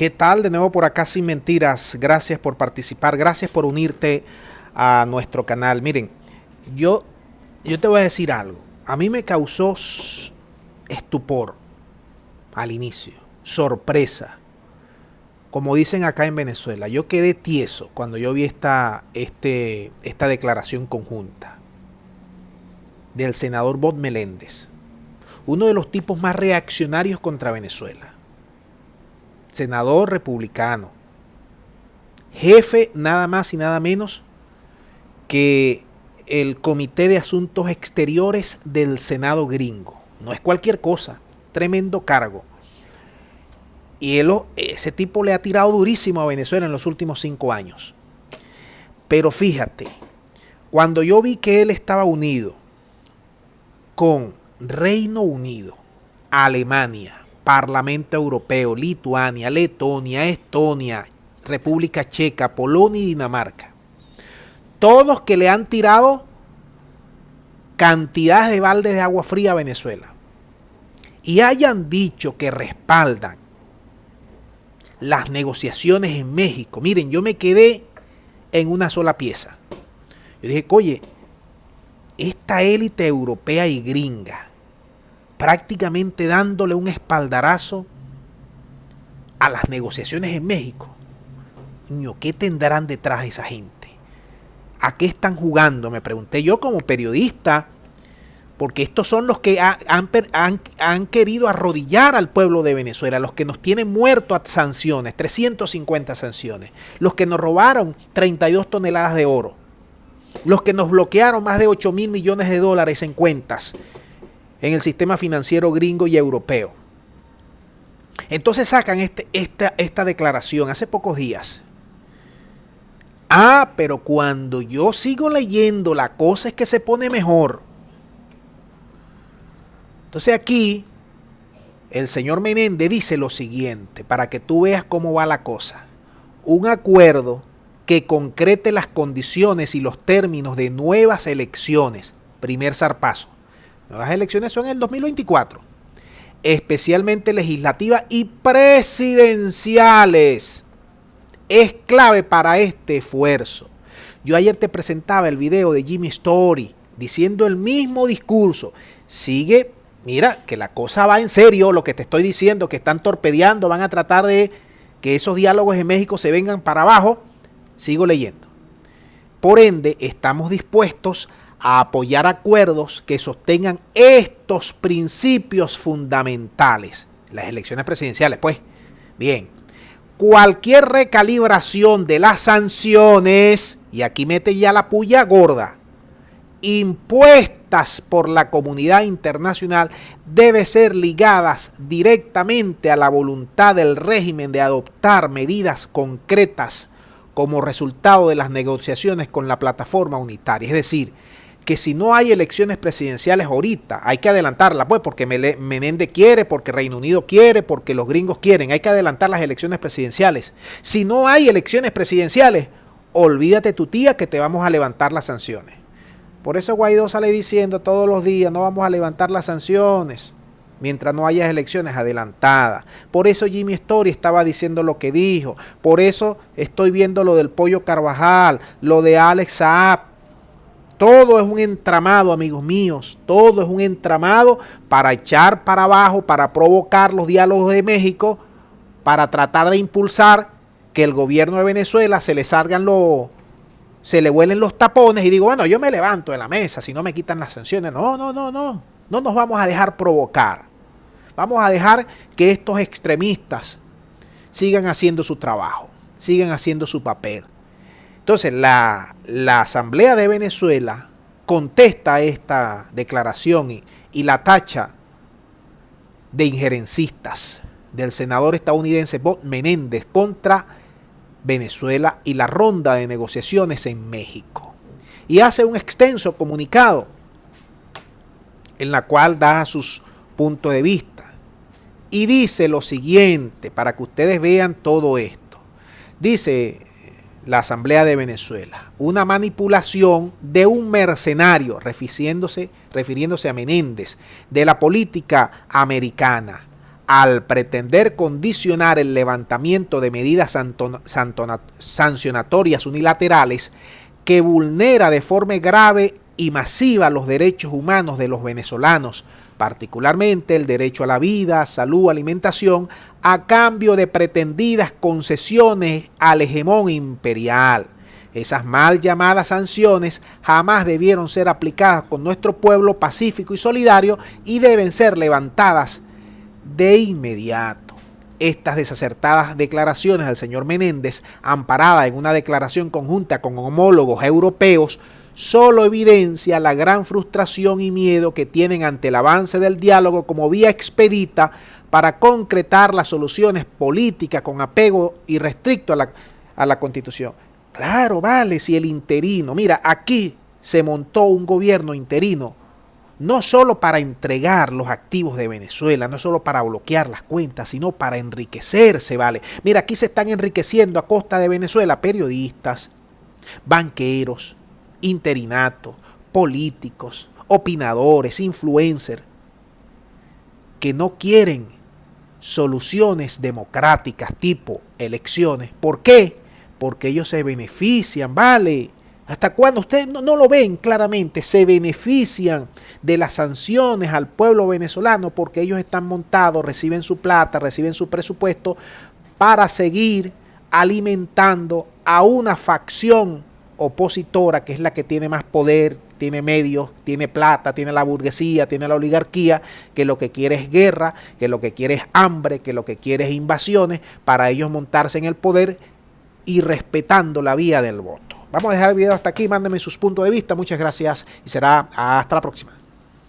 ¿Qué tal? De nuevo por acá sin mentiras. Gracias por participar, gracias por unirte a nuestro canal. Miren, yo, yo te voy a decir algo. A mí me causó estupor al inicio, sorpresa. Como dicen acá en Venezuela, yo quedé tieso cuando yo vi esta declaración conjunta del senador Bob Meléndez, uno de los tipos más reaccionarios contra Venezuela. Senador republicano, jefe nada más y nada menos que el Comité de Asuntos Exteriores del Senado gringo. No es cualquier cosa, tremendo cargo. Y ese tipo le ha tirado durísimo a Venezuela en los últimos 5 años. Pero fíjate, cuando yo vi que él estaba unido con Reino Unido, Alemania, Parlamento Europeo, Lituania, Letonia, Estonia, República Checa, Polonia y Dinamarca. Todos que le han tirado cantidades de baldes de agua fría a Venezuela. Y hayan dicho que respaldan las negociaciones en México. Miren, yo me quedé en una sola pieza. Yo dije, oye, esta élite europea y gringa prácticamente dándole un espaldarazo a las negociaciones en México. ¿Qué tendrán detrás de esa gente? ¿A qué están jugando? Me pregunté yo como periodista, porque estos son los que han querido arrodillar al pueblo de Venezuela, los que nos tienen muerto a sanciones, 350 sanciones, los que nos robaron 32 toneladas de oro, los que nos bloquearon más de 8.000 millones de dólares en cuentas en el sistema financiero gringo y europeo. Entonces sacan esta declaración hace pocos días. Pero cuando yo sigo leyendo, la cosa es que se pone mejor. Entonces aquí el señor Menéndez dice lo siguiente, para que tú veas cómo va la cosa. Un acuerdo que concrete las condiciones y los términos de nuevas elecciones. Primer zarpazo. Nuevas elecciones son en el 2024, especialmente legislativas y presidenciales. Es clave para este esfuerzo. Yo ayer te presentaba el video de Jimmy Story diciendo el mismo discurso. Sigue, mira, que la cosa va en serio, lo que te estoy diciendo, que están torpedeando, van a tratar de que esos diálogos en México se vengan para abajo. Sigo leyendo. Por ende, estamos dispuestos a apoyar acuerdos que sostengan estos principios fundamentales. Las elecciones presidenciales, pues. Bien. Cualquier recalibración de las sanciones, y aquí mete ya la puya gorda, impuestas por la comunidad internacional, debe ser ligadas directamente a la voluntad del régimen de adoptar medidas concretas como resultado de las negociaciones con la plataforma unitaria. Es decir, que si no hay elecciones presidenciales ahorita, hay que adelantarlas, pues, porque Menéndez quiere, porque Reino Unido quiere, porque los gringos quieren, hay que adelantar las elecciones presidenciales. Si no hay elecciones presidenciales, olvídate tu tía que te vamos a levantar las sanciones. Por eso Guaidó sale diciendo todos los días, no vamos a levantar las sanciones mientras no haya elecciones adelantadas. Por eso Jimmy Story estaba diciendo lo que dijo. Por eso estoy viendo lo del Pollo Carvajal, lo de Alex Saab. Todo es un entramado, amigos míos. Todo es un entramado para echar para abajo, para provocar los diálogos de México, para tratar de impulsar que el gobierno de Venezuela se le vuelen los tapones y digo, bueno, yo me levanto de la mesa si no me quitan las sanciones. No nos vamos a dejar provocar. Vamos a dejar que estos extremistas sigan haciendo su trabajo, sigan haciendo su papel. Entonces, la Asamblea de Venezuela contesta esta declaración y la tacha de injerencistas del senador estadounidense Bob Menéndez contra Venezuela y la ronda de negociaciones en México. Y hace un extenso comunicado en la cual da sus puntos de vista. Y dice lo siguiente, para que ustedes vean todo esto. Dice la Asamblea de Venezuela, una manipulación de un mercenario, refiriéndose a Menéndez, de la política americana, al pretender condicionar el levantamiento de medidas sancionatorias unilaterales que vulnera de forma grave y masiva los derechos humanos de los venezolanos, particularmente el derecho a la vida, salud, alimentación, a cambio de pretendidas concesiones al hegemón imperial. Esas mal llamadas sanciones jamás debieron ser aplicadas con nuestro pueblo pacífico y solidario y deben ser levantadas de inmediato. Estas desacertadas declaraciones del señor Menéndez, amparadas en una declaración conjunta con homólogos europeos, solo evidencia la gran frustración y miedo que tienen ante el avance del diálogo como vía expedita para concretar las soluciones políticas con apego irrestricto a la Constitución. Claro, vale, si el interino, mira, aquí se montó un gobierno interino, no solo para entregar los activos de Venezuela, no solo para bloquear las cuentas, sino para enriquecerse, vale. Mira, aquí se están enriqueciendo a costa de Venezuela periodistas, banqueros, interinatos, políticos, opinadores, influencers, que no quieren soluciones democráticas tipo elecciones. ¿Por qué? Porque ellos se benefician, ¿vale? ¿Hasta cuándo? Ustedes no lo ven claramente. Se benefician de las sanciones al pueblo venezolano porque ellos están montados, reciben su plata, reciben su presupuesto para seguir alimentando a una facción opositora que es la que tiene más poder, tiene medios, tiene plata, tiene la burguesía, tiene la oligarquía, que lo que quiere es guerra, que lo que quiere es hambre, que lo que quiere es invasiones, para ellos montarse en el poder y respetando la vía del voto. Vamos a dejar el video hasta aquí, mándenme sus puntos de vista, muchas gracias y será hasta la próxima.